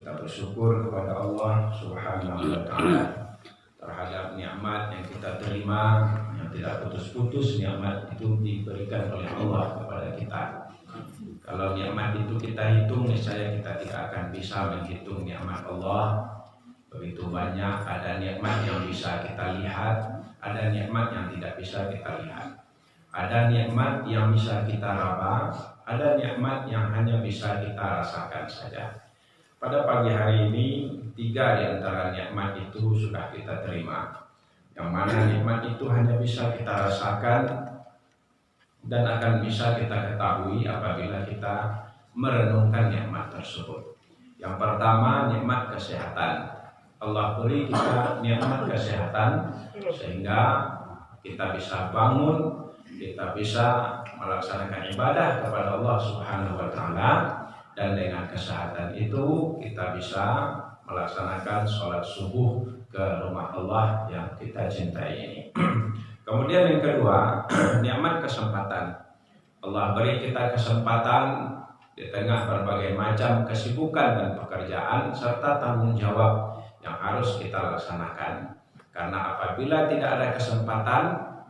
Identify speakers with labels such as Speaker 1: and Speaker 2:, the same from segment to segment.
Speaker 1: Kita bersyukur kepada Allah Subhanahu wa Ta'ala terhadap nikmat yang kita terima, yang tidak putus-putus. Nikmat itu diberikan oleh Allah kepada kita. Kalau nikmat itu kita hitung, niscaya kita tidak akan bisa menghitung nikmat Allah. Begitu banyak, ada nikmat yang bisa kita lihat, ada nikmat yang tidak bisa kita lihat. Ada nikmat yang bisa kita raba, ada nikmat yang hanya bisa kita rasakan saja. Pada pagi hari ini, 3 di antara nikmat itu sudah kita terima. Yang mana nikmat itu hanya bisa kita rasakan dan akan bisa kita ketahui apabila kita merenungkan nikmat tersebut. Yang pertama, nikmat kesehatan. Allah beri kita nikmat kesehatan sehingga kita bisa bangun, kita bisa melaksanakan ibadah kepada Allah Subhanahu wa Ta'ala. Dan dengan kesehatan itu kita bisa melaksanakan sholat subuh ke rumah Allah yang kita cintai ini. Kemudian yang kedua, nikmat kesempatan. Allah beri kita kesempatan di tengah berbagai macam kesibukan dan pekerjaan serta tanggung jawab yang harus kita laksanakan. Karena apabila tidak ada kesempatan,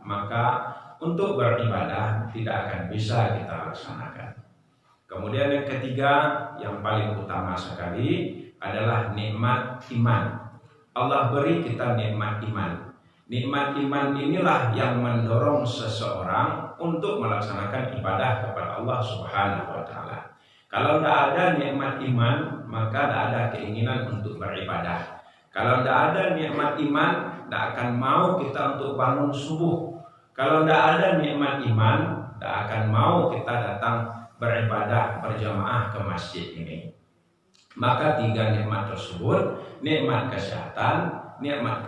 Speaker 1: maka untuk beribadah tidak akan bisa kita laksanakan. Kemudian yang ketiga, yang paling utama sekali adalah nikmat iman. Allah beri kita nikmat iman. Nikmat iman inilah yang mendorong seseorang untuk melaksanakan ibadah kepada Allah Subhanahu wa Ta'ala. Kalau tidak ada nikmat iman, maka tidak ada keinginan untuk beribadah. Kalau tidak ada nikmat iman, tidak akan mau kita untuk bangun subuh. Kalau tidak ada nikmat iman, tidak akan mau kita datang beribadah berjamaah ke masjid ini. Maka 3 nikmat tersebut, nikmat kesehatan, nikmat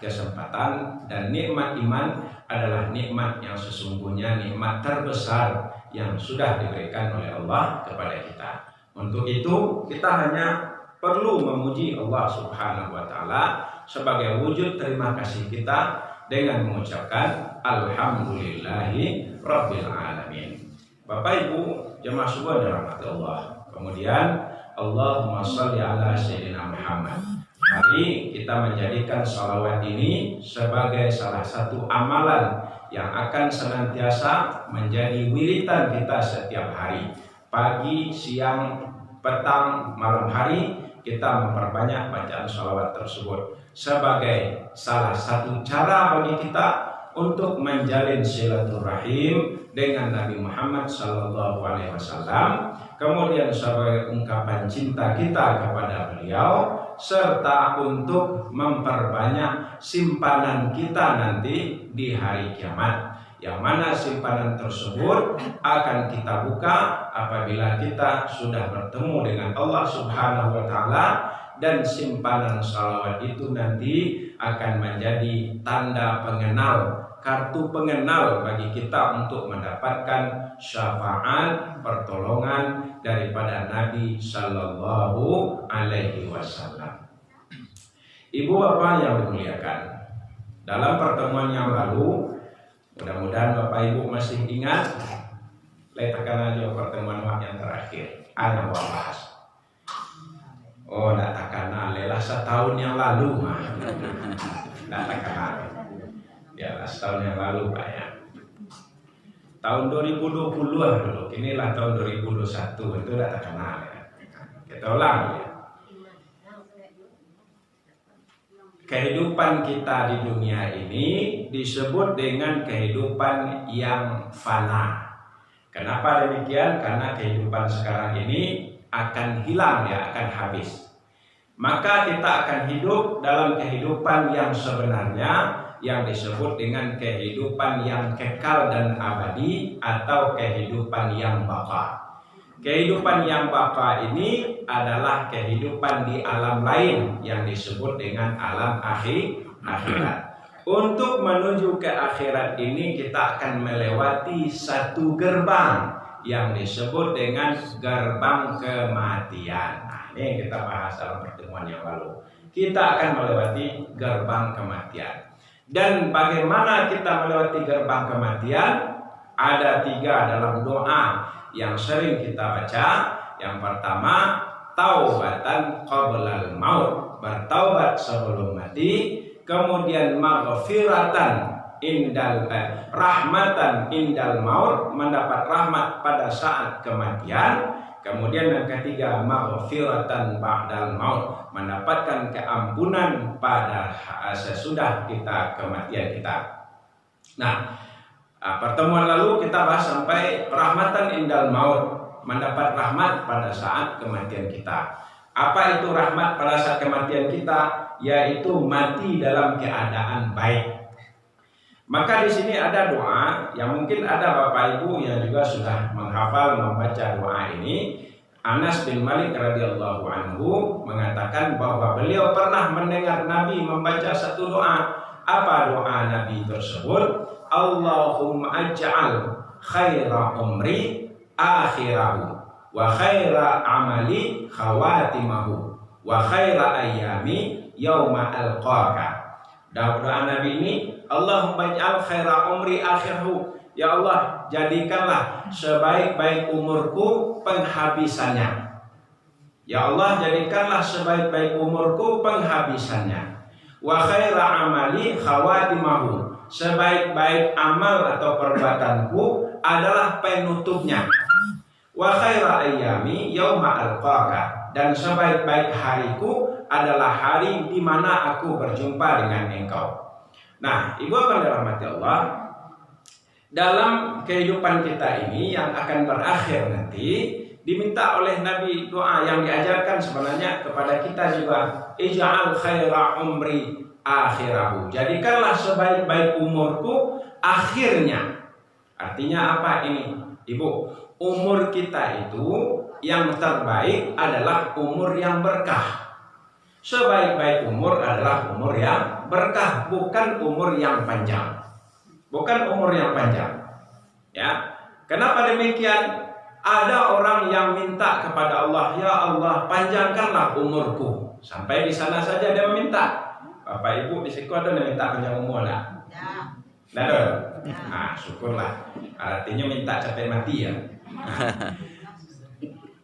Speaker 1: kesempatan, dan nikmat iman adalah nikmat yang sesungguhnya nikmat terbesar yang sudah diberikan oleh Allah kepada kita. Untuk itu kita hanya perlu memuji Allah Subhanahu wa Ta'ala sebagai wujud terima kasih kita dengan mengucapkan Alhamdulillahi Rabbil Alamin. Bapak Ibu jemaah subuh dirahmati Allah. Kemudian Allahumma sholli ala sayyidina Muhammad. Mari kita menjadikan salawat ini sebagai salah satu amalan yang akan senantiasa menjadi wiridan kita setiap hari. Pagi, siang, petang, malam hari kita memperbanyak bacaan salawat tersebut sebagai salah satu cara bagi kita untuk menjalin silaturahim dengan Nabi Muhammad SAW, kemudian sebagai ungkapan cinta kita kepada beliau, serta untuk memperbanyak simpanan kita nanti di hari kiamat, yang mana simpanan tersebut akan kita buka apabila kita sudah bertemu dengan Allah Subhanahu wa Ta'ala. Dan simpanan salawat itu nanti akan menjadi tanda pengenal, kartu pengenal bagi kita untuk mendapatkan syafaat pertolongan daripada Nabi Sallallahu Alaihi Wasallam. Ibu bapak yang dimuliakan, dalam pertemuan yang lalu, mudah-mudahan bapak ibu masih ingat, letakkan aja pertemuan yang terakhir ada bahas. Oh, tidak takkan lelah setahun yang lalu mah. Tidak takkan. Ya, setahun yang lalu Pak ya. Tahun 2020 dulu. Inilah tahun 2021. Itu tidak takkan ya. Kita ulang ya. Kehidupan kita di dunia ini disebut dengan kehidupan yang fana. Kenapa demikian? Karena kehidupan sekarang ini akan hilang, ya, akan habis. Maka kita akan hidup dalam kehidupan yang sebenarnya, yang disebut dengan kehidupan yang kekal dan abadi atau kehidupan yang baka. Kehidupan yang baka ini adalah kehidupan di alam lain yang disebut dengan alam akhirat. Untuk menuju ke akhirat ini kita akan melewati satu gerbang yang disebut dengan gerbang kematian. Nah, ini yang kita bahas dalam pertemuan yang lalu. Kita akan melewati gerbang kematian. Dan bagaimana kita melewati gerbang kematian? Ada 3 dalam doa yang sering kita baca. Yang pertama, taubatan qabla nanti, kemudian maghfiratan rahmatan indal maut, mendapat rahmat pada saat kematian. Kemudian yang ketiga, maghfiratan ba'dal maut, mendapatkan keampunan pada sesudah kematian kita. Nah, pertemuan lalu kita bahas sampai rahmatan indal maut, mendapat rahmat pada saat kematian kita. Apa itu rahmat pada saat kematian kita? Yaitu mati dalam keadaan baik. Maka di sini ada doa yang mungkin ada Bapak Ibu yang juga sudah menghafal membaca doa ini. Anas bin Malik radhiyallahu anhu mengatakan bahwa beliau pernah mendengar Nabi membaca satu doa. Apa doa Nabi tersebut? Allahumma aj'al khaira umri akhirahu wa khaira amali khawatimahu wa khaira ayyami yauma alqaka. Doa Nabi ini, Allahumma ij'al khaira umri akhirahu. Ya Allah, jadikanlah sebaik-baik umurku penghabisannya. Ya Allah, jadikanlah sebaik-baik umurku penghabisannya. Wa khaira amali khawatimahu. Sebaik-baik amal atau perbuatanku adalah penutupnya. Wa khaira ayyami yauma alqaka. Dan sebaik-baik hariku adalah hari di mana aku berjumpa dengan engkau. Nah, ibu bapak dirahmati Allah, dalam kehidupan kita ini yang akan berakhir nanti, diminta oleh Nabi doa yang diajarkan sebenarnya kepada kita juga. Ij'al khaira umri akhirahu. Jadikanlah sebaik-baik umurku akhirnya. Artinya apa ini, ibu? Umur kita itu yang terbaik adalah umur yang berkah. Sebaik-baik umur adalah umur yang berkah, bukan umur yang panjang. Bukan umur yang panjang. Ya. Kenapa demikian? Ada orang yang minta kepada Allah, ya Allah, panjangkanlah umurku. Sampai di sana saja dia meminta. Bapak Ibu di situ ada yang minta panjang umur enggak? Ya. Ada. Nah, syukurlah. Artinya minta sampai mati ya. Nah.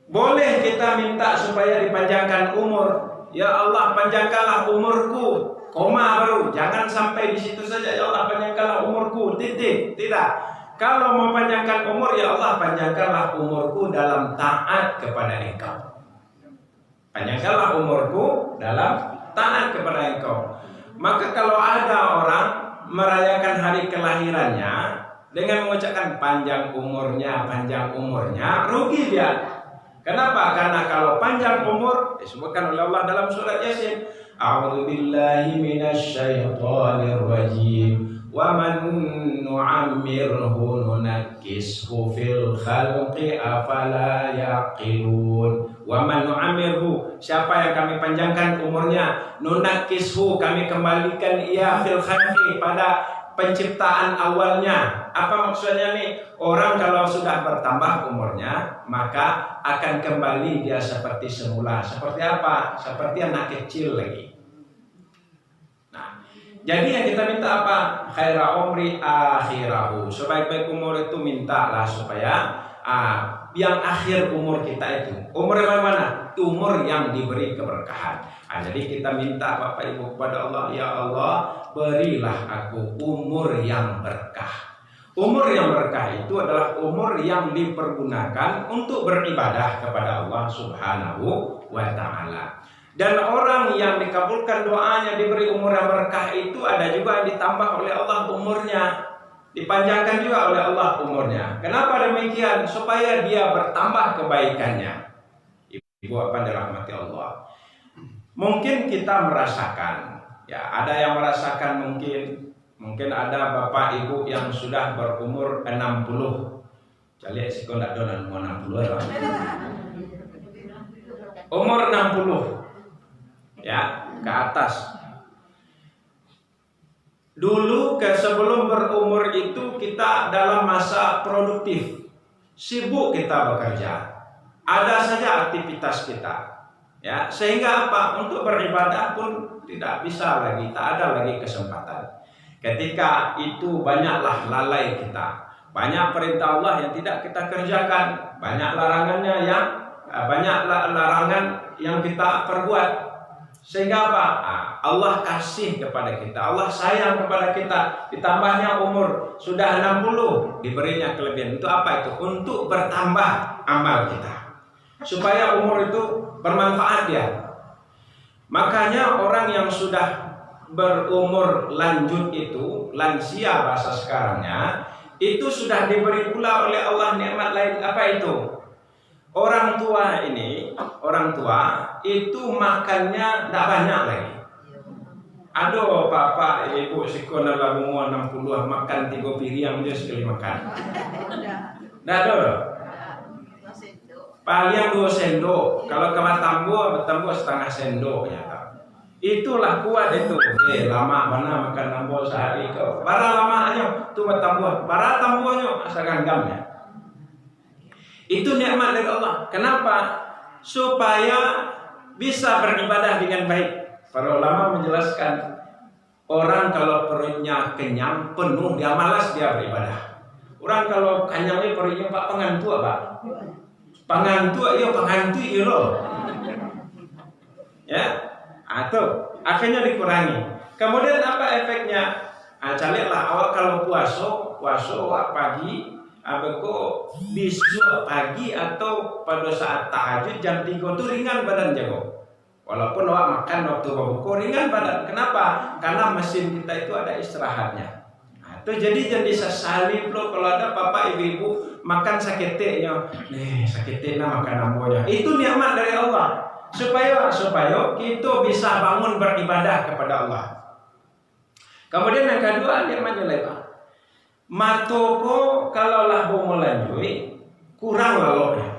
Speaker 1: Boleh kita minta supaya dipanjangkan umur. Ya Allah, panjangkanlah umurku. Koma baru, jangan sampai di situ saja. Ya Allah, panjangkanlah umurku. Titik, tidak. Kalau mau panjangkan umur, ya Allah, panjangkanlah umurku dalam taat kepada Engkau. Panjangkanlah umurku dalam taat kepada Engkau. Maka kalau ada orang merayakan hari kelahirannya dengan mengucapkan panjang umurnya, rugi dia. Kenapa? Karena kalau panjang umur disebutkan oleh Allah dalam surat Yasin, A'udzu billahi minasyaitonir rajim. Wa man nu'ammirhu nunakkishu fil khalqi afala yaqilun. Wa man nu'ammirhu, siapa yang kami panjangkan umurnya, nunakkishu, kami kembalikan ia fil khalqi, pada penciptaan awalnya. Apa maksudnya nih? Orang kalau sudah bertambah umurnya, maka akan kembali dia seperti semula. Seperti apa? Seperti anak kecil lagi. Nah, jadi yang kita minta apa? Khaira umri akhirahu. Sebaik-baik umur itu mintalah supaya yang akhir umur kita itu. Umur yang mana? Umur yang diberi keberkahan. Nah, jadi kita minta Bapak Ibu kepada Allah, ya Allah, berilah aku umur yang berkah. Umur yang berkah itu adalah umur yang dipergunakan untuk beribadah kepada Allah Subhanahu wa ta'ala. Dan orang yang dikabulkan doanya, diberi umur yang berkah itu ada juga yang ditambah oleh Allah umurnya, dipanjangkan juga oleh Allah umurnya. Kenapa demikian? Supaya dia bertambah kebaikannya. Ibu apa dirahmati Allah. Mungkin kita merasakan, ya ada yang merasakan mungkin ada Bapak Ibu yang sudah berumur 60. Jadi sekolah donan mau 60 ya. Umur 60. Ya, ke atas. Dulu sebelum berumur itu kita dalam masa produktif. Sibuk kita bekerja. Ada saja aktivitas kita. Ya, sehingga apa? Untuk beribadah pun tidak bisa lagi, tak ada lagi kesempatan. Ketika itu banyaklah lalai kita, banyak perintah Allah yang tidak kita kerjakan, banyak larangan yang kita perbuat. Sehingga apa? Allah kasih kepada kita, Allah sayang kepada kita. Ditambahnya umur sudah 60, diberinya kelebihan. Untuk apa itu? Untuk bertambah amal kita, supaya umur itu bermanfaat ya. Makanya orang yang sudah berumur lanjut itu, lansia bahasa sekarangnya, itu sudah diberi pula oleh Allah nikmat lain. Apa itu? Orang tua itu makannya tidak banyak lagi. Aduh, bapak, ibu sekolah lah umur 60 makan 3 piring dia sekali makan. Tidak ada. Paling 2 sendok. Kalau kena tambah setengah sendok ya. Itulah kuat itu. Lama mana makan tambah sehari kau. Bara lamanya tu tambah. Bara tambahnya asalkan gamnya. Itu nikmat dari Allah. Kenapa? Supaya bisa beribadah dengan baik. Para ulama menjelaskan, orang kalau perutnya kenyang, penuh, dia malas dia beribadah. Orang kalau kenyangnya perutnya pak pengantuk apa? Pengantuk iya loh. Ya, atau akhirnya dikurangi. Kemudian apa efeknya? Caliklah awak kalau puasa pagi. Abeko bisa pagi atau pada saat tahajud jam 3 itu ringan badan jago. Walaupun awak makan waktu buka ringan badan. Kenapa? Karena mesin kita itu ada istirahatnya. Itu jadi sesali lo kalau ada bapak ibu makan saketeknya. Saketeknya makan ambonya. Itu nikmat dari Allah. Supaya kita bisa bangun beribadah kepada Allah. Kemudian yang kedua nikmatnya lebar. Matoko kalau lah mau melanjut kurang laloknya.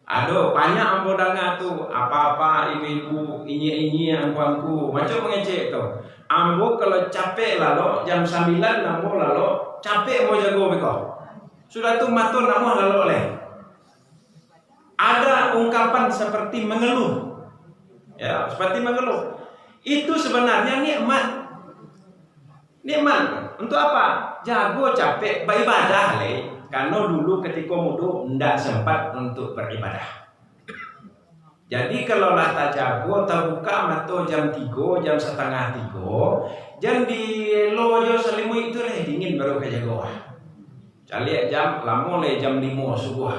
Speaker 1: Aduh banyak ambodanga tuh apa-apa ibu-ibu inyi angku macam mengecek tuh. Ambo kalau capek lalu jam 9 ambo lalu capek mau jago beko. Sudah tuh matur namu lalu oleh. Ada ungkapan seperti mengeluh. Ya, seperti mengeluh. Itu sebenarnya nikmat. Nikmat untuk apa? Jago capek beribadah le. Karena dulu ketika muda tidak sempat untuk beribadah. Jadi kalau lah tak jago terbuka mata jam 3, jam setengah 3, jam di lojo selimu itu le dingin baru ke jago. Cari jam lama le jam 5 subuh.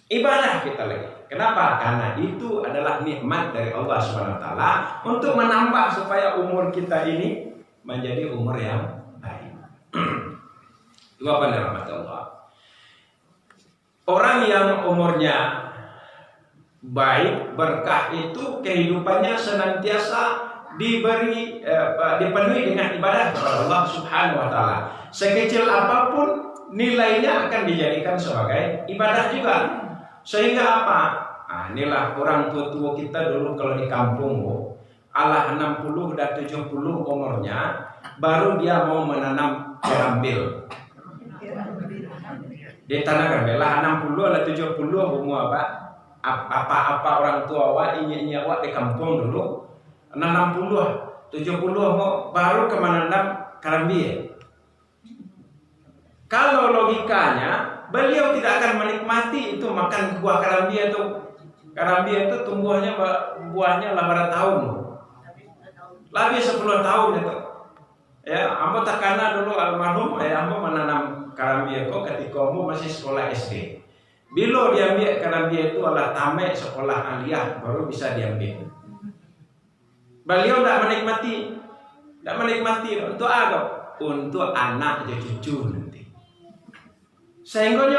Speaker 1: Ibadah kita lagi. Kenapa? Karena itu adalah nikmat dari Allah Subhanahu wa taala untuk menambah supaya umur kita ini menjadi umur yang baik. Dua rahmat Allah. Orang yang umurnya baik, berkah itu kehidupannya senantiasa dipenuhi dengan ibadah kepada Allah Subhanahu wa taala. Sekecil apapun nilainya akan dijadikan sebagai ibadah juga. Sehingga apa? Inilah orang tua-tua kita dulu kalau di kampung, Allah 60 dan 70 umurnya baru dia mau menanam kerambil. Di tanah kerambil lah 60 atau 70 umur apa orang tua awak ini awak di kampung dulu 60 70 mau baru menanam kerambil. Kalau logikanya beliau tidak akan menikmati itu makan buah kerambil itu. Kerambil itu tumbuhnya buahnya 8 tahun. Lebih 10 tahun itu. Ya, ambo takana dulu almarhum ambo menanam kerambil itu ketika ambo masih sekolah SD. Bila diambil kerambil itu adalah tamat sekolah aliyah baru bisa diambil. Beliau tidak menikmati untuk apa? Untuk anak dan cucu nanti. Sehingga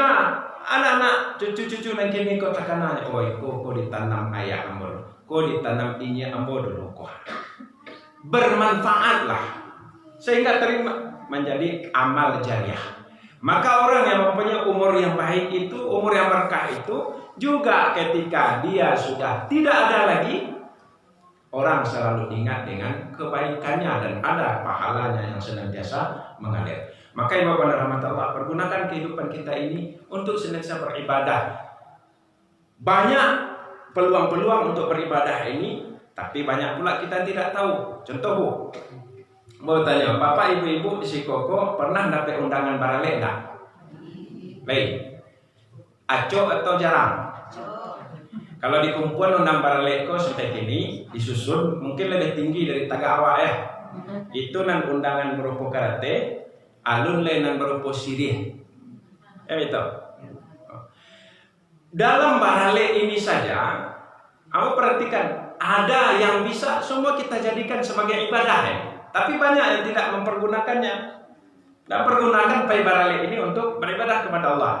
Speaker 1: anak-anak cucu-cucu nanti ini kau takana, kau ditanam ayah ambo, kau ditanam ini ambo dulu kau. Bermanfaatlah sehingga terima menjadi amal jariah. Maka orang yang mempunyai umur yang baik itu, umur yang berkah itu juga ketika dia sudah tidak ada lagi, orang selalu ingat dengan kebaikannya dan ada pahalanya yang senantiasa mengalir. Maka ibu bapak rahmat Allah, pergunakan kehidupan kita ini untuk senantiasa beribadah. Banyak peluang-peluang untuk beribadah ini, tapi banyak pula kita tidak tahu. Contoh Bu, mau tanya, bapak ibu-ibu di Sikoko pernah dapat undangan barale enggak? Baik, aco atau jarang? Kalau di kumpulan undang baraleko seperti ini disusun mungkin lebih tinggi dari tagawa ya. Itu nan undangan berupa karate, alun lain nan berupa sirih. Itu. Dalam barale ini saja, aku perhatikan ada yang bisa semua kita jadikan sebagai ibadah ya. Tapi banyak yang tidak mempergunakannya dan pergunakan pai barale ini untuk beribadah kepada Allah.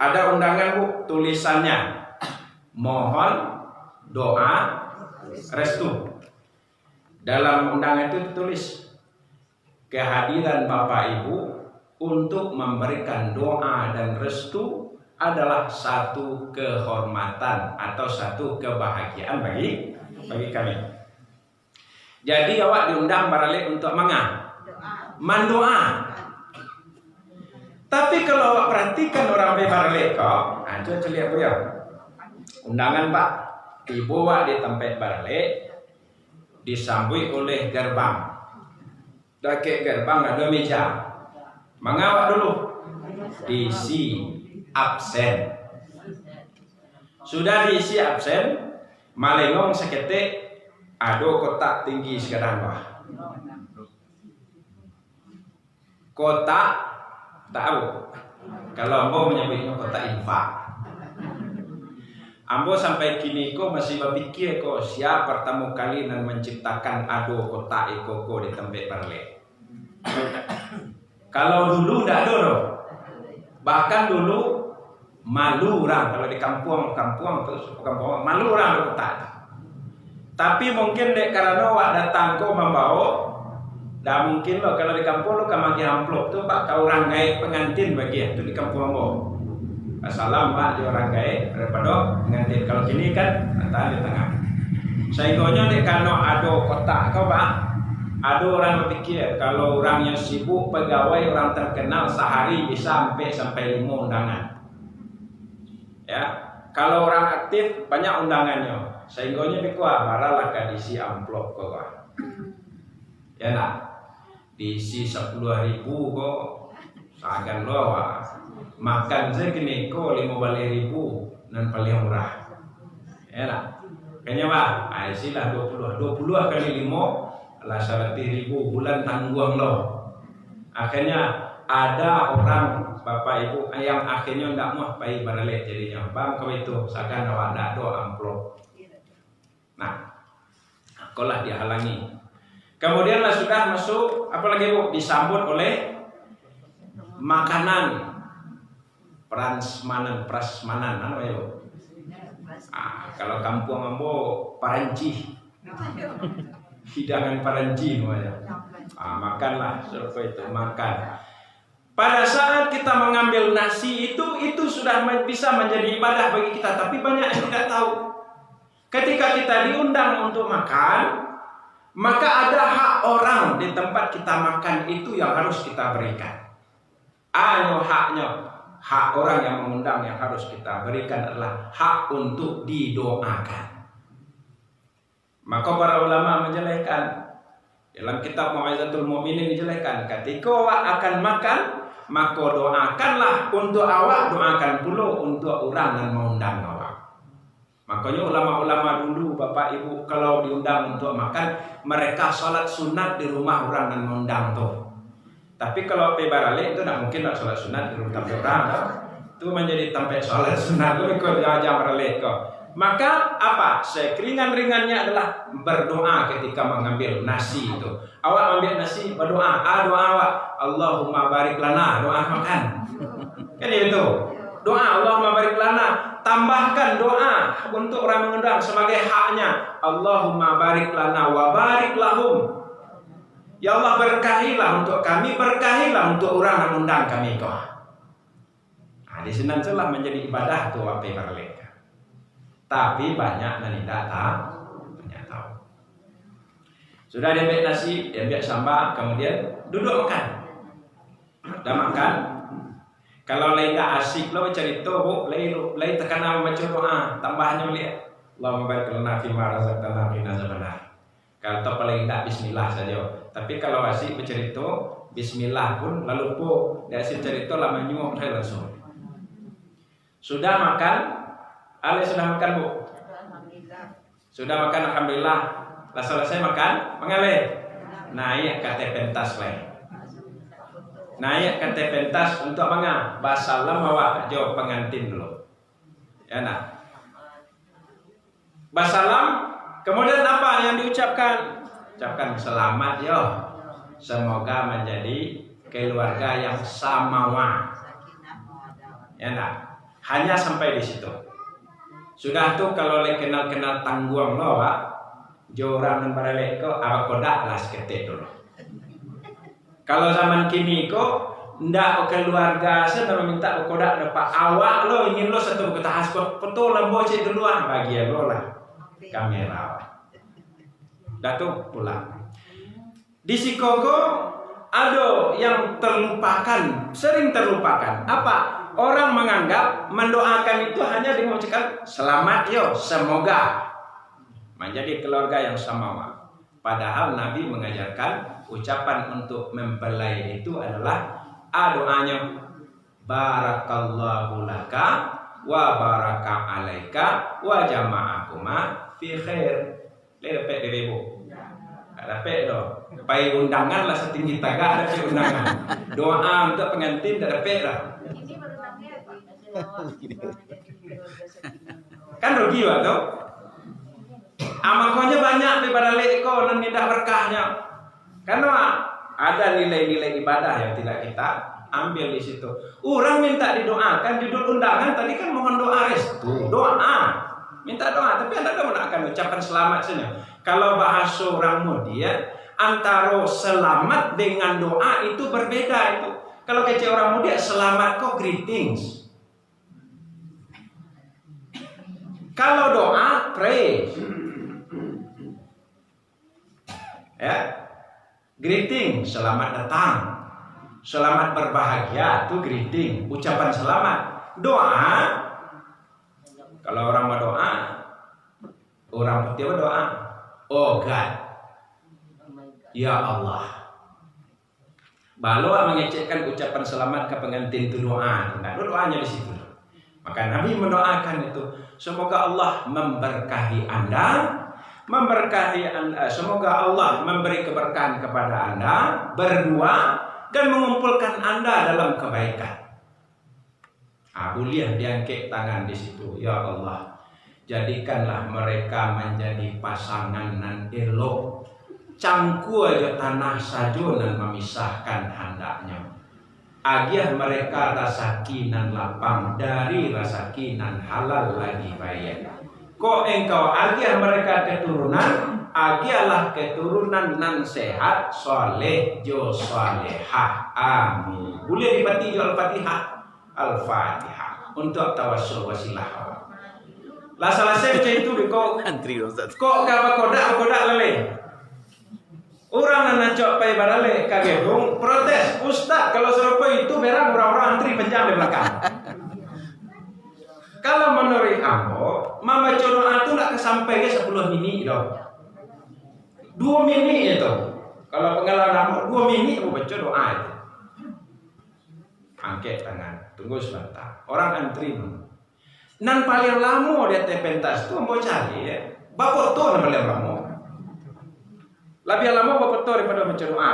Speaker 1: Ada undangan Bu, tulisannya mohon doa restu. Dalam undangan itu ditulis kehadiran Bapak Ibu untuk memberikan doa dan restu adalah satu kehormatan atau satu kebahagiaan bagi kami. Jadi awak diundang barale untuk mendoa. Tapi kalau awak perhatikan orang barale kok, coba lihat Bu ya. Undangan Pak, dibawa di tempat barale, disambut oleh gerbang. Dekat gerbang ada meja. Mengawak dulu, diisi absen. Sudah diisi absen, malengong seketik, ada kotak tinggi sekarang Pak. Kotak, tahu? Kalau mau menyebutnya kotak infak. Ambo sampai kini ko masih berpikir ko siapa pertama kali nan menciptakan ado kotak ikoko di tempat barale. Kalau dulu tidak ada loh. Bahkan dulu malu orang kalau di kampung terus kampung malu orang kotak. Tapi mungkin dek karena awak datang ko membawa, dah mungkin lo kalau di kampung lo kamagi amplop tu Pak kau orang gaya pengantin bagi tu di kampung ambo. Assalam Pak di orang gaya daripada pengantin. Kalau kini kan antara di tengah. Sainggonya dek karena ada kotak kau Pak. Ada orang berpikir kalau orang yang sibuk pegawai orang terkenal sehari bisa sampai 5 undangan. Ya, kalau orang aktif banyak undangannya. Sainggonya dikuah baralah kadisi amplop kau Pak. Ya nak, diisi 10.000 kok sagan lo makan segini kok 15.000 dan paling murah. Ya nak, kayaknya Pak, isilah 20 kali 5 lah 100.000 bulan tanggung lo. Akhirnya ada orang Bapak Ibu yang akhirnya tidak mau bayi barale jadinya bang kau itu sagan awak tidak do amplop. Nah, akolah dihalangi. Kemudian lah sudah masuk, apalagi Bu, disambut oleh makanan prasmanan, apa ya Bu? Kalau kampung ambo paranci, hidangan paranci namanya. Makanlah, seperti itu makan. Pada saat kita mengambil nasi itu sudah bisa menjadi ibadah bagi kita, tapi banyak yang tidak tahu. Ketika kita diundang untuk makan, maka ada hak orang di tempat kita makan itu yang harus kita berikan. Hak orang yang mengundang yang harus kita berikan adalah hak untuk didoakan. Maka para ulama menjelaskan dalam kitab Mau'izatul Mu'minin dijelaskan, ketika awak akan makan, maka doakanlah untuk awak, doakan pula untuk orang yang mengundang awak. Makanya ulama-ulama dulu Bapak Ibu kalau diundang untuk makan, mereka sholat sunat di rumah orang dan mengundang tuh. Tapi kalau pe barale itu tidak mungkin nak sholat sunat di rumah orang. Itu menjadi tempat sholat sunat itu ikut jam barale kok. Maka apa? Sekeringan-ringannya adalah berdoa ketika mengambil nasi itu. Awak ambil nasi berdoa, doa awak Allahumma barik lana, doa makan. Kan itu. Doa Allahumma barik lana, tambahkan doa untuk orang mengundang sebagai haknya. Allahumma barik lana wa barik lahum. Ya Allah berkahilah untuk kami, berkahilah untuk orang yang mengundang kami kau. Di sini telah menjadi ibadah tu apa barale. Tapi banyak yang tidak tahu. Sudah dia ambil nasi, dia ambil sambal, kemudian duduk makan. Dah makan. Kalau lain tak asik lo cerita Bu, lain terkenal baca doa, tambahnya melihat Allahumma barik lana fima razaqtana min zamanah. Kalau paling tak bismillah saja. Tapi kalau asik bercerita bismillah pun lalu po dia asik cerita lama nyuap saya langsung. Sudah makan, sudah makan Bu. Sudah makan alhamdulillah. Lah selesai makan, mengalir. Naik ke pentas lain. Naik ke pentas untuk manga. Basalam awak jawab pengantin dulu. Ya nak. Basalam, kemudian apa yang diucapkan? Ucapkan selamat yo. Semoga menjadi keluarga yang samawa. Ya nak. Hanya sampai di situ. Sudah tuh kalau kenal tangguang lo, Pak. Joran dan barale ko apa kodak lah seketik dulu. Kalau zaman kini ko ndak keluarga saya meminta kodak dapat awak lo ingin lo satu kata hasbot betul lambo cek duluan bagi lo lah kamera. Datuk pulang. Di Sikoko ada yang terlupakan, sering terlupakan. Apa? Orang menganggap mendoakan itu hanya dengan mengucapkan selamat yo, semoga menjadi keluarga yang samawa. Padahal Nabi mengajarkan ucapan untuk mempelai itu adalah doanya barakallahu laka wa baraka alaika wa jama'akuma fi khair. Lepek diribu. Lepek do. Pai undangan lah setinggi tagak ada undangan. Doa untuk pengantin dah lepek lah. Kan rugi waktu. Amakonya banyak daripada leko dan tidak berkahnya. Karena ada nilai-nilai ibadah yang tidak kita ambil di situ. Orang minta didoakan judul undangan tadi kan mohon doa restu, doa. Minta doa, tapi Anda tidak akan ucapkan selamat saja. Kalau bahasa orang Mudia, antara selamat dengan doa itu berbeda itu. Kalau kece orang Mudia selamat kok greetings. Kalau doa praise. Ya. Greeting, selamat datang. Selamat berbahagia, itu greeting, ucapan selamat. Doa, kalau orang berdoa, orang putih berdoa, oh God, ya Allah. Baru mengecekkan ucapan selamat ke pengantin itu doa, nah doanya di situ. Maka Nabi mendoakan itu, semoga Allah memberkahi Anda. Semoga Allah memberi keberkahan kepada Anda berdua dan mengumpulkan Anda dalam kebaikan. Boleh diangkat tangan di situ, ya Allah, jadikanlah mereka menjadi pasangan nan elok. Cangku aja tanah sajo nan memisahkan hendaknya. Agiah mereka rasakinan lapang dari rasakinan halal lagi baik. Kok engkau agiah mereka keturunan, agiahlah keturunan nan sehat, soleh, jo solehah. Amin. Boleh dipati jo al-fatihah, al-fatihah untuk tawassul wasilah. Lah salah saya macam itu kok antri Ustaz. Kok kodak lele. Orang nak cok pai barale kagedung protes, Ustaz kalau serupa itu berang orang-orang antri panjang di belakang. Kalau menurut ambo, mama doa itu nak sampai ke 10 minit dong. 2 minit itu. Kalau pengalaman ambo 2 minit ambo baca doa itu. Angkat tangan, tunggu sebentar. Orang antri. Nan paling lama di atas pentas itu ambo cari ya. Bapak tu yang paling lama. Lebih lama bapak tu daripada baca doa.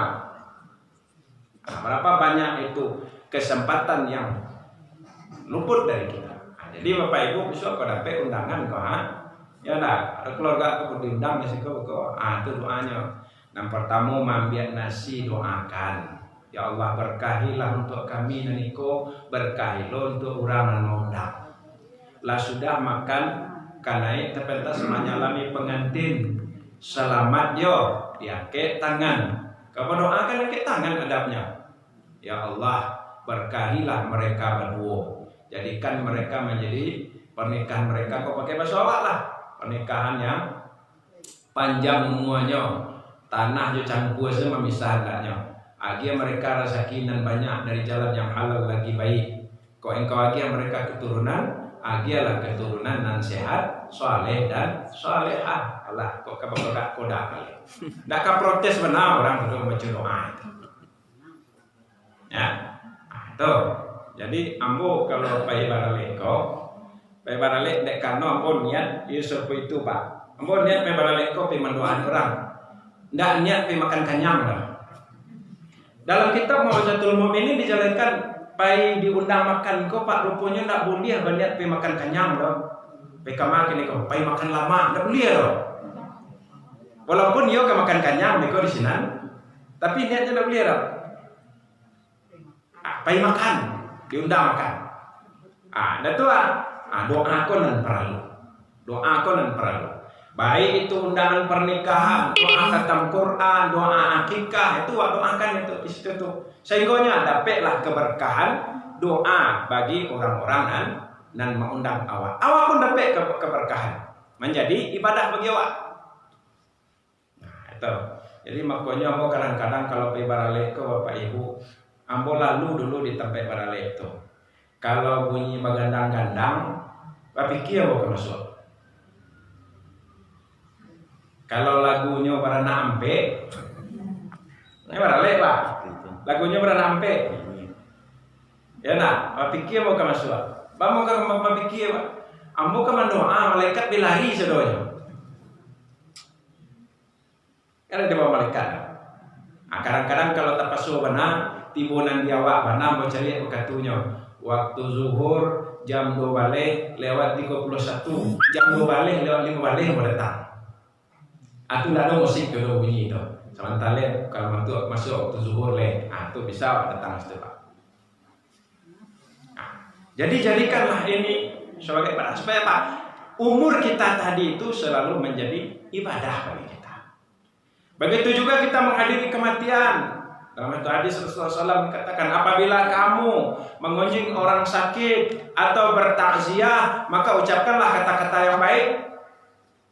Speaker 1: Berapa banyak itu kesempatan yang luput dari kita. Jadi Bapak Ibu besok kau dapat undangan kau ya nak ada keluarga kau diundang di situ kau itu doanya. Yang pertama mambiat nasi doakan. Ya Allah berkahilah untuk kami naniko, berkahilah untuk orang yang undang. Lah sudah makan kanai terpentas menyalami pengantin. Selamat yo, diangkat tangan. Kau doakan angkat tangan adabnya. Ya Allah berkahilah mereka berdua. Jadikan mereka menjadi pernikahan mereka kok pakai bahasa awak lah. Pernikahan yang panjang umurannya. Tanah jo cangkuh semua memisah hendaknya. Agia mereka rasakinan banyak dari jalan yang halal lagi baik. Kok engkau agia mereka keturunan, agialah keturunan nan sehat, soleh dan solehah. Allah kok kabar kodak kali. Ndak ka protes benar orang untuk baca doa. Ya. Tuh. Jadi ambo kalau pai barale dek kano ambo niat Yusuf itu Pak. Ambo niat pe balik ko pe mendoakan orang. Ndak niat pe makan kenyang dah. Dalam kitab Mau'izatul Mu'minin dijelaskan pai diundang makan ko Pak rupanya ndak boleh niat pe makan kenyang dah. Pe kamar kini ko pai makan lama ndak boleh dah. Walaupun yo ke makan kenyang beko di sini, tapi niatnya ndak boleh dah. Pai makan, diundang makan. Dah tu doa konan perlu. Doa konan perlu. Baik itu undangan pernikahan, doa khatam Quran, doa akikah, itu doakan itu di situ tuh. Sehingga dapatlah keberkahan doa bagi orang-orang dan mengundang awak. Awak pun dapat keberkahan. Menjadi ibadah bagi awak. Nah, itu. Jadi makanya ambo kadang-kadang kalau pergi baralek ke Bapak Ibu, ambo lalu dulu di tempat baralek itu. Kalau bunyi bagandang-gandang, pikir ambo ke masuk. Kalau lagunya Barana Ampe, ini baralek Pak. Lagunya Barana Ampe. Ya nak, pikir mau ke masuk. Bamu ke pikir Pak. Ambo ke mendoa malaikat dilari sedoyo. Kan ada malaikat. Kadang-kadang kalau tak pasu benar, tibunan dia awak benar mau cari katunya. Waktu zuhur jam 2 balik lewat 31, jam 2 balik lewat 5 balik mau datang. Atu ndak ada musik kalau bunyi itu. Sementara kalau masuk waktu zuhur tu bisa datang situ Pak. Jadi jadikanlah ini sebagai pada supaya Pak umur kita tadi itu selalu menjadi ibadah bagi kita. Begitu juga kita menghadiri kematian. Dalam hadis Rasulullah SAW katakan apabila kamu mengunjungi orang sakit atau bertakziah maka ucapkanlah kata-kata yang baik.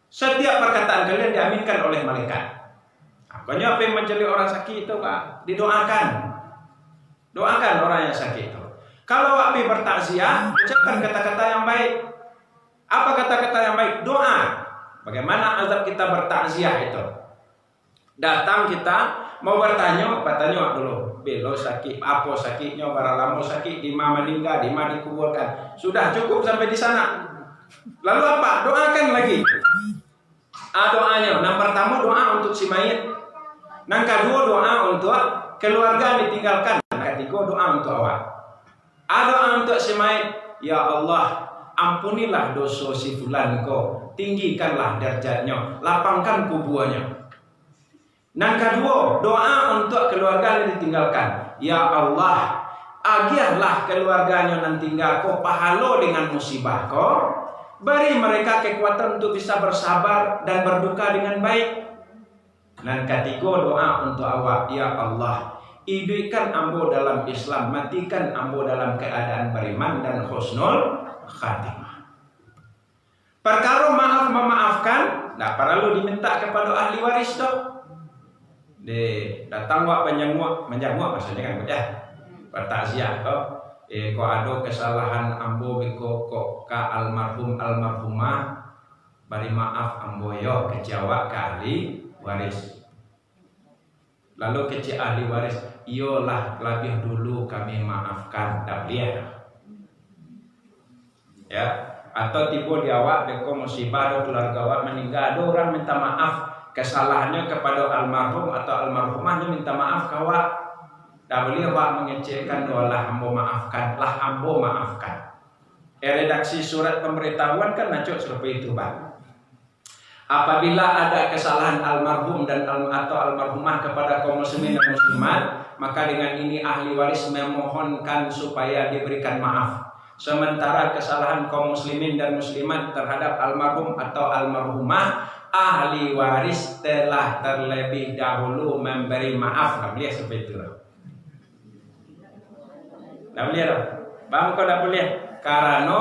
Speaker 1: Setiap perkataan kalian diaminkan oleh malaikat. Makanya apa yang menjadi orang sakit itu Pak, didoakan. Doakan orang yang sakit itu. Kalau api bertakziah, ucapkan kata-kata yang baik. Apa kata-kata yang baik? Doa. Bagaimana azab kita bertakziah itu? Datang kita mau bertanya dulu. Belo sakit, apa sakitnya, baralamo sakit, di mana meninggal, di mana dikuburkan. Sudah cukup sampai di sana. Lalu apa? Doakan lagi. Doanya. Yang pertama doa untuk si mayit. Yang kedua doa untuk keluarga yang ditinggalkan. Yang ketiga doa untuk awak. Doa untuk si mayit. Ya Allah, ampunilah dosa si fulan ko. Tinggikanlah derajatnya. Lapangkan kuburannya. Yang kedua doa untuk keluarga yang ditinggalkan. Ya Allah, agiarlah keluarganya yang tinggal ko pahalo dengan musibah ko. Beri mereka kekuatan untuk bisa bersabar dan berduka dengan baik. Dan ketiga doa untuk awak. Ya Allah, hidupkan ambo dalam Islam, matikan ambo dalam keadaan beriman dan husnul khatimah. Perkara maaf memaafkan, tidak perlu diminta kepada ahli waris toh. Datang wak menjanguk maksudnya kan ya. Bertakziah toh. Ko ada kesalahan ambo beko ko ka almarhumah bari maaf ambo yo kecewa ke ahli waris. Lalu kece ahli waris, iyalah lebih dulu kami maafkan dak ya. Atau tiba di awak beko musibah ada keluarga awak meninggal, ada orang minta maaf kesalahannya kepada almarhum atau almarhumahnya minta maaf ke awak. Tak boleh awak mengecilkan doalah ambo maafkan, lah ambo maafkan. Redaksi surat pemberitahuan kan nacuk seperti itu Bang. Apabila ada kesalahan almarhum dan atau almarhumah kepada kaum muslimin dan muslimat, maka dengan ini ahli waris memohonkan supaya diberikan maaf. Sementara kesalahan kaum muslimin dan muslimat terhadap almarhum atau almarhumah, ahli waris telah terlebih dahulu memberi maaf. Tak boleh seperti itu. Tak boleh dah. Bang kau tak boleh. Karena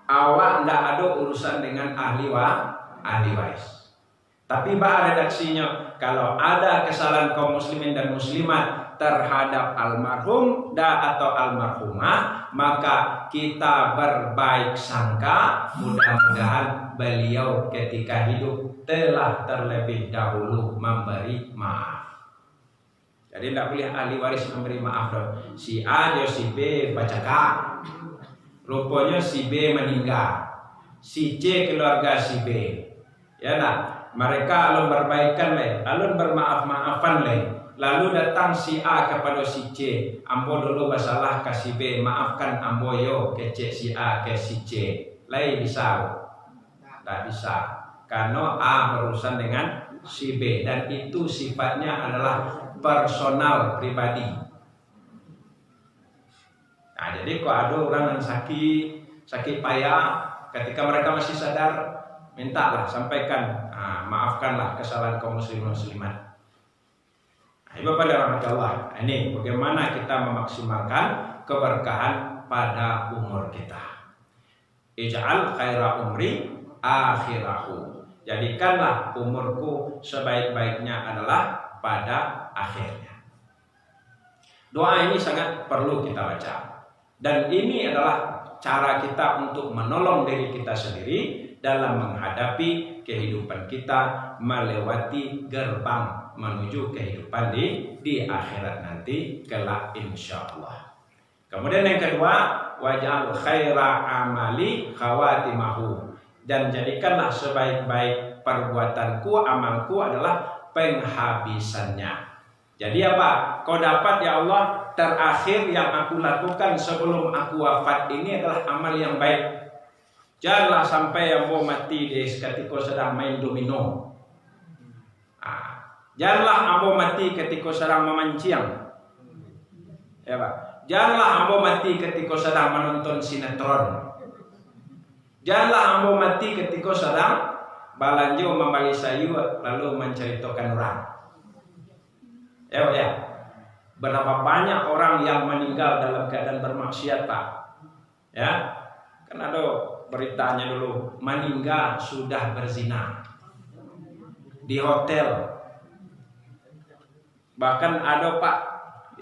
Speaker 1: awak tidak ada urusan dengan ahli waris. Tapi bah redaksinya, kalau ada kesalahan kaum muslimin dan muslimat terhadap almarhum atau almarhumah, maka kita berbaik sangka, mudah-mudahan beliau ketika hidup telah terlebih dahulu memberi maaf. Jadi tidak boleh ahli waris memberi maaf dong. Si A atau si B bacakan, rupanya si B meninggal, si C keluarga si B. Ya nah, mereka alun berbaikan le, alun bermaaf-maafan le. Lalu datang si A kepada si C, ambo dulu bersalah ke si B, maafkan ambo yo ke C si A ke si C. Lai bisa? Tak bisa. Karena A berurusan dengan si B dan itu sifatnya adalah personal pribadi. Nah, jadi kalau ada orang yang sakit payah, ketika mereka masih sadar, mintalah, sampaikan, maafkanlah kesalahan kaum muslimat. Ibu pada rahmat Allah. Ini bagaimana kita memaksimalkan keberkahan pada umur kita. Ij'al khaira umri akhirahu. Jadikanlah umurku sebaik-baiknya adalah pada akhirnya. Doa ini sangat perlu kita baca. Dan ini adalah cara kita untuk menolong diri kita sendiri dalam menghadapi kehidupan kita melewati gerbang menuju kehidupan di akhirat nanti kelak insyaallah. Kemudian yang kedua, waj'al khaira amali khawatimahu, dan jadikanlah sebaik-baik perbuatanku, amalku adalah penghabisannya. Jadi apa? Kau dapat ya Allah, terakhir yang aku lakukan sebelum aku wafat ini adalah amal yang baik. Janganlah sampai yang mau mati ketika sedang main domino. Janganlah ambo mati ketika sedang memancing. Ya Pak. Janganlah ambo mati ketika sedang menonton sinetron. Janganlah ambo mati ketika sedang belanja membeli sayur lalu menceritakan orang. Ya Pak ya. Berapa banyak orang yang meninggal dalam keadaan bermaksiat Pak. Ya. Kan ada beritanya dulu, meninggal sudah berzina di hotel. Bahkan ada Pak,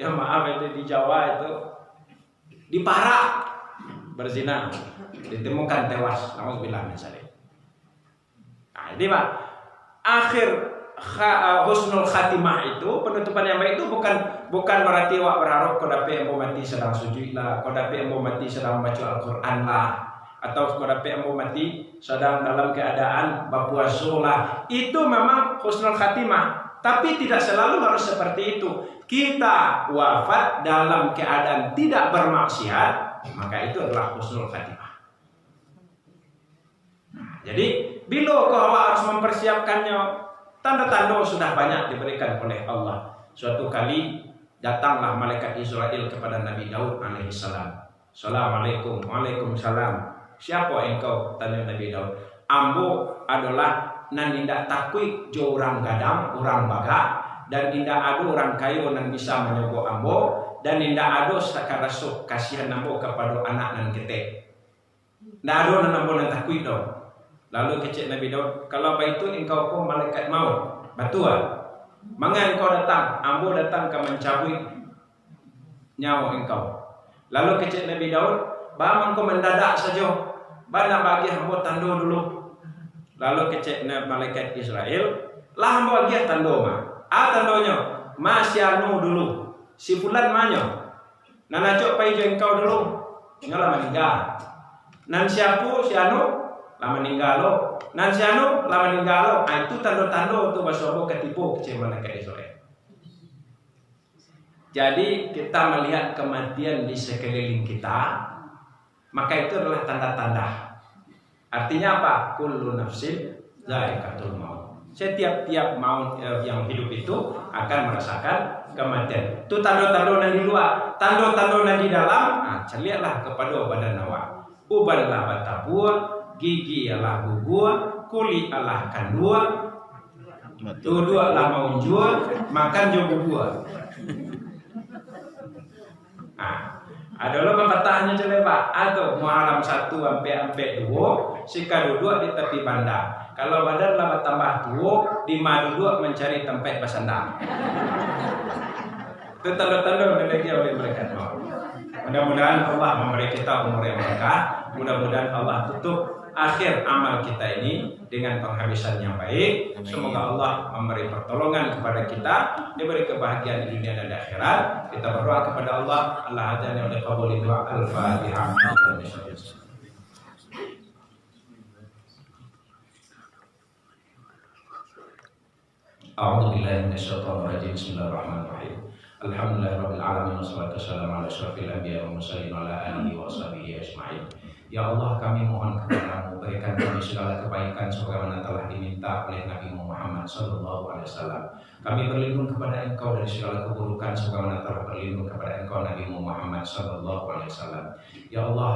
Speaker 1: ya maaf itu di Jawa itu di Para berzina, ditemukan tewas, nauzubillah min dzalik. Nah, ini Pak, akhir husnul khatimah itu, penutupan yang baik itu bukan berarti wak berharap kau dapat yang mati sedang sujud lah, kau dapat yang mati sedang baca Al-Quran lah, atau kau dapat yang mati sedang dalam keadaan berpuasa lah. Itu memang husnul khatimah. Tapi tidak selalu harus seperti itu. Kita wafat dalam keadaan tidak bermaksiat, maka itu adalah husnul khatimah. Jadi bila kau harus mempersiapkannya, tanda-tanda sudah banyak diberikan oleh Allah. Suatu kali datanglah malaikat Israel kepada Nabi Daud alaihissalam. Assalamualaikum. Waalaikumsalam. Siapa engkau? Tanya Nabi Daud. Ambo adalah nan indah takui jo orang gadang, orang baga, dan indah ada orang kayu nan bisa menyogok ambo, dan indah ada sakarasuk kasihan ambo kepada anak nan ketek. Ndak ada nan ambo nan takui do. Lalu kecik Nabi Daud, kalau begitu engkau pun malaikat maut, betul? Mangga engkau datang, ambo datang ke mencabut nyawa engkau. Lalu kecik Nabi Daud, bahwa engkau mendadak saja, bana bagi ambo tanda dulu. Lalu kecek malaikat Israel, lah hamba dia tando ma. Tandonya, masih anu dulu. Si fulan manyo. Nana cok pai engkau dulu. Nyala meninggal. Nan siapu si anu lah meninggal lo. Nan si anu lah meninggal lo. Itu tando-tando untuk basobo ketipu kecek malaikat Israel. Jadi kita melihat kematian di sekeliling kita, maka itu adalah tanda-tanda. Artinya apa? Kullu nafsin dha'iqatul maut. Setiap maut yang hidup itu akan merasakan kematian. Itu tanda-tanda di luar, tanda-tanda di dalam. Celiaklah kepada badan awak. Uban lah batabua, gigi lah gugua, kuli Allah kandua, dua lah mau jual, makan juga gugua. Adalah pepatahnya celepak atau Muharram 1 sampai 2 sika duduk di tepi bandar. Kalau badan lama tambah 2 di madu duduk mencari tempat bersandar. Itu tanda-tanda memiliki oleh mereka. Mudah-mudahan Allah memberi kita umur yang berkah. Mudah-mudahan Allah tutup akhir amal kita ini dengan penghabisan yang baik. Semoga Allah memberi pertolongan kepada kita, diberi kebahagiaan di dunia dan di akhirat. Kita berdoa kepada Allah, Allah hadani wa qabuli doa. Al-Fatihah. A'udzu billahi minasyaitonir rajim. Bismillahirrahmanirrahim. Alhamdulillahirabbil alamin wassalatu wassalamu ala asyrofil anbiya'i wal mursalin wa ala alihi wa sahbihi ajma'in. Ya Allah, kami mohon kepada-Mu, berikan kami segala kebaikan sebagaimana telah diminta oleh Nabi Muhammad sallallahu alaihi wasallam. Kami berlindung kepada Engkau dari segala keburukan sebagaimana telah berlindung kepada Engkau Nabi Muhammad sallallahu alaihi wasallam. Ya Allah,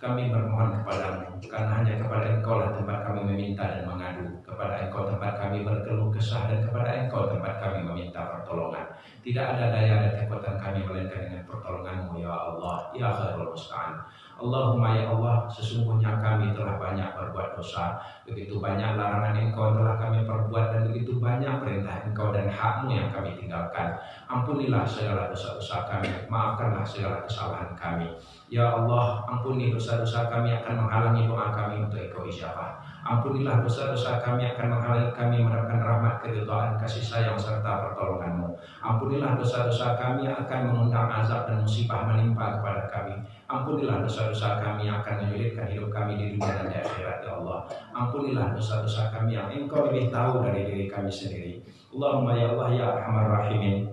Speaker 1: kami bermohon kepada-Mu, karena hanya kepada Engkau lah tempat kami meminta dan mengadu. Kepada Engkau tempat kami berkeluh kesah, dan kepada Engkau tempat kami meminta pertolongan. Tidak ada daya dan kekuatan kami melainkan dengan pertolongan-Mu ya Allah, ya khairul musta'an. Allahumma ya Allah, sesungguhnya kami telah banyak berbuat dosa, begitu banyak larangan Engkau yang telah kami perbuat, dan begitu banyak perintah Engkau dan hak-Mu yang kami tinggalkan. Ampunilah segala dosa-dosa kami, maafkanlah segala kesalahan kami. Ya Allah, ampuni dosa-dosa kami akan menghalangi doa kami untuk Engkau ijabah. Ampunilah dosa-dosa kami akan menghalangi kami mendapatkan rahmat, keridhaan, kasih sayang serta pertolongan-Mu. Ampunilah dosa-dosa kami yang akan mengundang azab dan musibah menimpa kepada kami. Ampunilah dosa-dosa kami yang akan menyulitkan hidup kami di dunia dan di akhirat ya Allah. Ampunilah dosa-dosa kami yang Engkau lebih tahu dari diri kami sendiri. Allahumma ya Allah ya arhamar rahimin.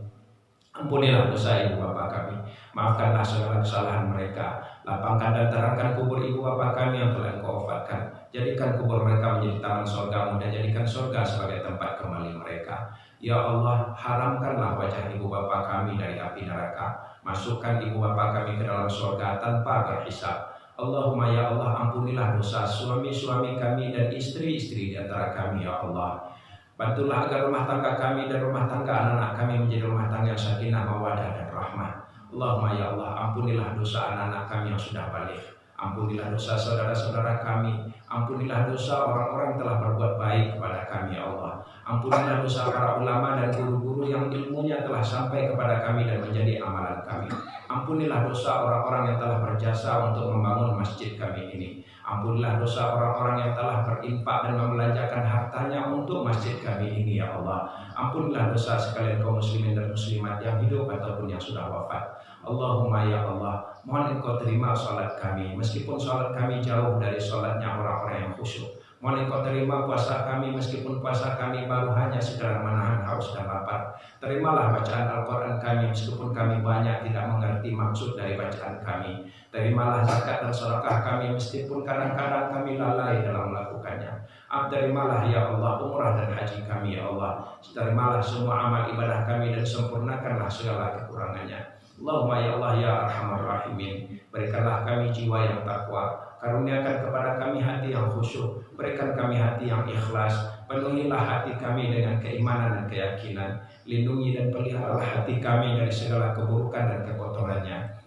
Speaker 1: Ampunilah dosa ibu bapa kami, maafkanlah segala kesalahan mereka. Lapangkan dan terangkan kubur ibu bapa kami yang telah Engkau wafatkan. Jadikan kubur mereka menjadi taman surga-Mu, dan jadikan surga sebagai tempat kembali mereka. Ya Allah, haramkanlah wajah ibu bapa kami dari api neraka. Masukkan ibu bapa kami ke dalam surga tanpa berhisab. Allahumma ya Allah, ampunilah dosa suami-suami kami dan istri-istri di antara kami ya Allah. Bantulah agar rumah tangga kami dan rumah tangga anak-anak kami menjadi rumah tangga yang sakinah, mawaddah dan rahmah. Allahumma ya Allah, ampunilah dosa anak-anak kami yang sudah baligh. Ampunilah dosa saudara-saudara kami. Ampunilah dosa orang-orang yang telah berbuat baik kepada kami ya Allah. Ampunilah dosa para ulama dan guru-guru yang ilmunya telah sampai kepada kami dan menjadi amalan kami. Ampunilah dosa orang-orang yang telah berjasa untuk membangun masjid kami ini. Ampunilah dosa orang-orang yang telah berinfak dan membelanjakan hartanya untuk masjid kami ini ya Allah. Ampunilah dosa sekalian kaum muslimin dan muslimat yang hidup ataupun yang sudah wafat. Allahumma ya Allah, mohon Engkau terima salat kami, meskipun salat kami jauh dari salatnya orang-orang yang khusyuk. Mohon Engkau terima puasa kami, meskipun puasa kami baru hanya sekedar menahan haus dan lapar. Terimalah bacaan Al-Quran kami, meskipun kami banyak tidak mengerti maksud dari bacaan kami. Terimalah zakat dan sedekah kami, meskipun kadang-kadang kami lalai dalam melakukannya. Terimalah ya Allah umrah dan haji kami ya Allah. Terimalah semua amal ibadah kami dan sempurnakanlah segala kekurangannya. Allahumma ya Allah ya arhamar rahimin. Berikanlah kami jiwa yang takwa, karuniakan kepada kami hati yang khusyuk, berikan kami hati yang ikhlas, penuhilah hati kami dengan keimanan dan keyakinan, lindungi dan peliharalah hati kami dari segala keburukan dan kekotorannya.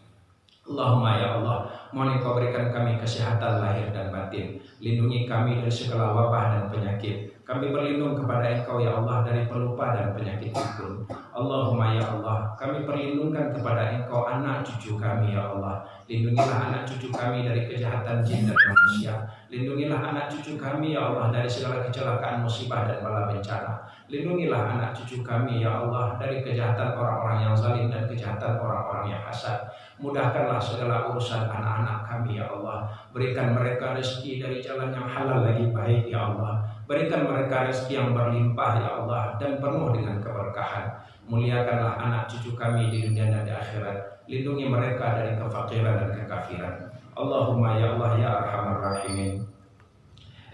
Speaker 1: Allahumma ya Allah, mohon Engkau berikan kami kesehatan lahir dan batin, lindungi kami dari segala wabah dan penyakit. Kami berlindung kepada Engkau ya Allah dari pelupa dan penyakit pikun. Allahumma ya Allah, kami perlindungan kepada Engkau anak cucu kami ya Allah. Lindungilah anak cucu kami dari kejahatan jin dan manusia. Lindungilah anak cucu kami ya Allah dari segala kecelakaan, musibah dan bala bencana. Lindungilah anak cucu kami ya Allah dari kejahatan orang-orang yang zalim dan kejahatan orang-orang yang hasad. Mudahkanlah segala urusan anak-anak kami ya Allah. Berikan mereka rezeki dari jalan yang halal lagi baik ya Allah. Berikan mereka rezeki yang berlimpah ya Allah dan penuh dengan keberkahan. Muliakanlah anak cucu kami di dunia dan di akhirat. Lindungi mereka dari kefakiran dan kekafiran. Allahumma ya Allah ya arhamar rahimin.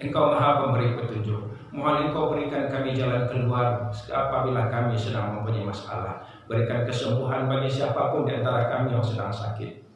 Speaker 1: Engkau maha pemberi petunjuk. Mohon Engkau berikan kami jalan keluar apabila kami sedang mempunyai masalah. Berikan kesembuhan bagi siapapun di antara kami yang sedang sakit.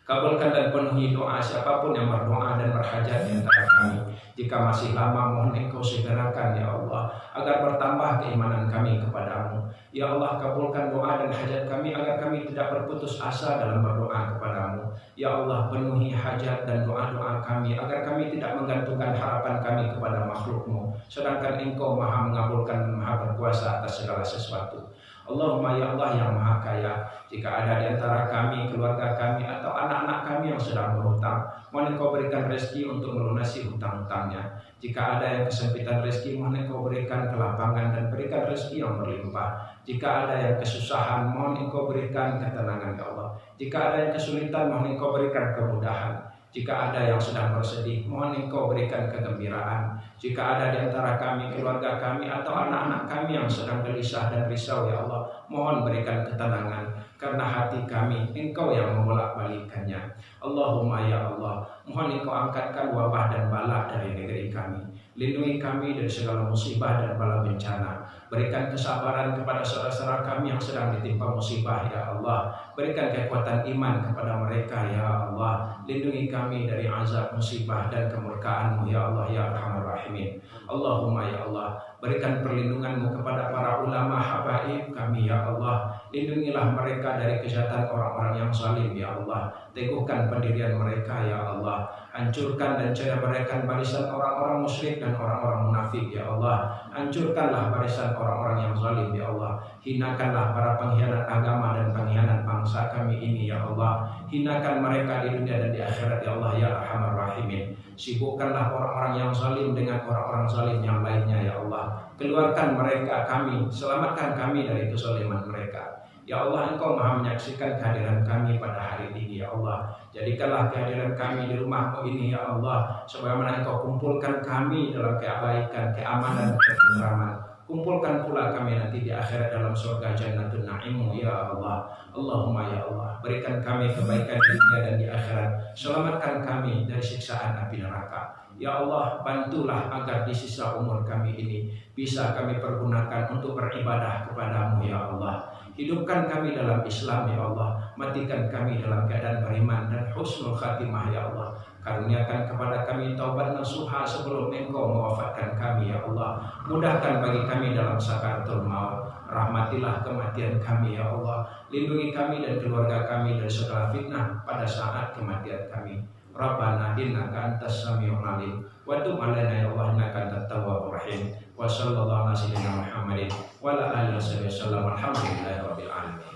Speaker 1: Kabulkan dan penuhi doa siapapun yang berdoa dan berhajat di antara kami. Jika masih lama, mohon Engkau segerakan ya Allah, agar bertambah keimanan kami kepadamu. Ya Allah, kabulkan doa dan hajat kami agar kami tidak berputus asa dalam berdoa kepadamu. Ya Allah, penuhi hajat dan doa-doa kami agar kami tidak menggantungkan harapan kami kepada makhlukmu, sedangkan Engkau maha mengabulkan dan maha berkuasa atas segala sesuatu. Allahumma ya Allah yang maha kaya, jika ada di antara kami, keluarga kami atau anak-anak kami yang sedang berhutang, mohon Engkau berikan rezeki untuk melunasi hutang-hutangnya. Jika ada yang kesempitan rezeki, mohon Engkau berikan kelapangan dan berikan rezeki yang berlimpah. Jika ada yang kesusahan, mohon Engkau berikan ketenangan ya Allah. Jika ada yang kesulitan, mohon Engkau berikan kemudahan. Jika ada yang sedang bersedih, mohon Engkau berikan kegembiraan. Jika ada di antara kami, keluarga kami, atau anak-anak kami yang sedang gelisah dan risau, ya Allah, mohon berikan ketenangan. Karena hati kami, Engkau yang membolak-balikannya. Allahumma ya Allah, mohon Engkau angkatkan wabah dan bala dari negeri kami. Lindungi kami dari segala musibah dan bala bencana. Berikan kesabaran kepada saudara-saudara kami yang sedang ditimpa musibah, ya Allah. Berikan kekuatan iman kepada mereka, ya Allah. Lindungi kami dari azab, musibah, dan kemurkaan-Mu, ya Allah, ya Arhamar Rahimin. Allahumma ya Allah, berikan perlindungan-Mu kepada para ulama habaib kami, ya Allah. Lindungilah mereka dari kejahatan orang-orang yang zalim, ya Allah. Teguhkan pendirian mereka, ya Allah. Hancurkan dan cerah-beraikan barisan orang-orang musyrik dan orang-orang munafik, ya Allah. Hancurkanlah barisan orang-orang yang zalim, ya Allah. Hinakanlah para pengkhianat agama dan pengkhianat bangsa kami ini, ya Allah. Hinakan mereka di dunia dan di akhirat, ya Allah, ya Arhamar Rahimin. Sibukkanlah orang-orang yang zalim dengan orang-orang zalim yang lainnya, ya Allah. Keluarkan mereka kami, selamatkan kami dari kezaliman mereka. Ya Allah, Engkau maha menyaksikan kehadiran kami pada hari ini, ya Allah. Jadikanlah kehadiran kami di rumah-Mu ini, ya Allah, sebagaimana Engkau kumpulkan kami dalam kebaikan, keamanan, dan ketentraman. Kumpulkan pula kami nanti di akhirat dalam surga Jannatul Na'im, ya Allah. Allahumma ya Allah, berikan kami kebaikan di dunia dan di akhirat. Selamatkan kami dari siksaan api neraka. Ya Allah, bantulah agar di sisa umur kami ini bisa kami pergunakan untuk beribadah kepada-Mu, ya Allah. Hidupkan kami dalam Islam, ya Allah. Matikan kami dalam keadaan beriman dan husnul khatimah, ya Allah. Karuniakan kepada kami taubat nasuha sebelum Engkau mewafatkan kami, ya Allah. Mudahkan bagi kami dalam sakaratul maut. Rahmatilah kematian kami, ya Allah. Lindungi kami dan keluarga kami dari segala fitnah pada saat kematian kami. Rabbana innaka antas samiul alim wa tub alaina ya Allah innaka antat tawwabur rahim. Wa sallallahu ala sayyidina Muhammadin wa ala alihi wasallam. Alhamdulillahirabbil alamin.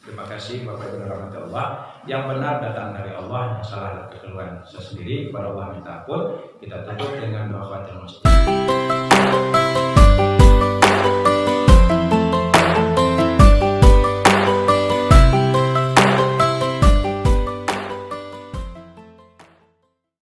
Speaker 1: Terima kasih Bapak Ibu rahmati Allah. Yang benar datang dari Allah, yang salah kekeluhan sendiri. Kepada Allah minta ampun. Kita tutup dengan doa Fatihah.